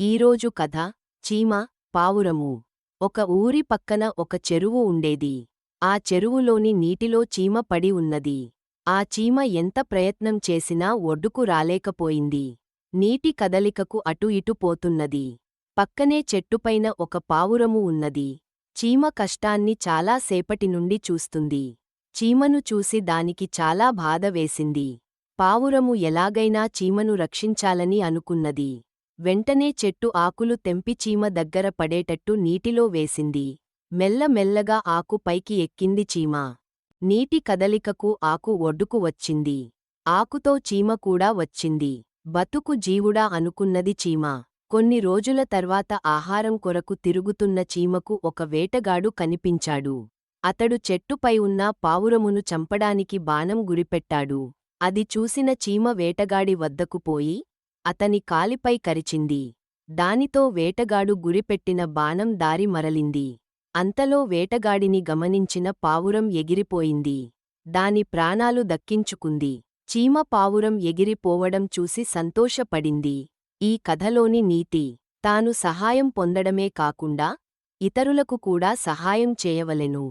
ఈరోజు కథ చీమ పావురము. ఒక ఊరి పక్కన ఒక చెరువు ఉండేది. ఆ చెరువులోని నీటిలో చీమ పడి ఉన్నది. ఆ చీమ ఎంత ప్రయత్నం చేసినా ఒడ్డుకు రాలేకపోయింది. నీటి కదలికకు అటు ఇటు పోతున్నది. పక్కనే చెట్టుపైన ఒక పావురము ఉన్నది. చీమ కష్టాన్ని చాలా సేపటి నుండి చూస్తుంది. చీమను చూసి దానికి చాలా బాధ వేసింది. పావురము ఎలాగైనా చీమను రక్షించాలని అనుకున్నది. వెంటనే చెట్టు ఆకులు తెంపి చీమ దగ్గర పడేటట్టు నీటిలో వేసింది. మెల్లమెల్లగా ఆకు పైకి ఎక్కింది చీమ. నీటి కదలికకు ఆకు ఒడ్డుకు వచ్చింది. ఆకుతో చీమ కూడా వచ్చింది. బతుకు జీవుడా అనుకున్నది చీమ. కొన్ని రోజుల తర్వాత ఆహారం కొరకు తిరుగుతున్న చీమకు ఒక వేటగాడు కనిపించాడు. అతడు చెట్టుపై ఉన్న పావురమును చంపడానికి బాణం గురిపెట్టాడు. అది చూసిన చీమ వేటగాడి వద్దకు పోయి అతని కాలిపై కరిచింది. దానితో వేటగాడు గురిపెట్టిన బాణం దారి మరలింది. అంతలో వేటగాడిని గమనించిన పావురం ఎగిరిపోయింది. దాని ప్రాణాలు దక్కించుకుంది. చీమ పావురం ఎగిరిపోవడం చూసి సంతోషపడింది. ఈ కథలోని నీతి: తాను సహాయం పొందడమే కాకుండా ఇతరులకు కూడా సహాయం చేయవలెను.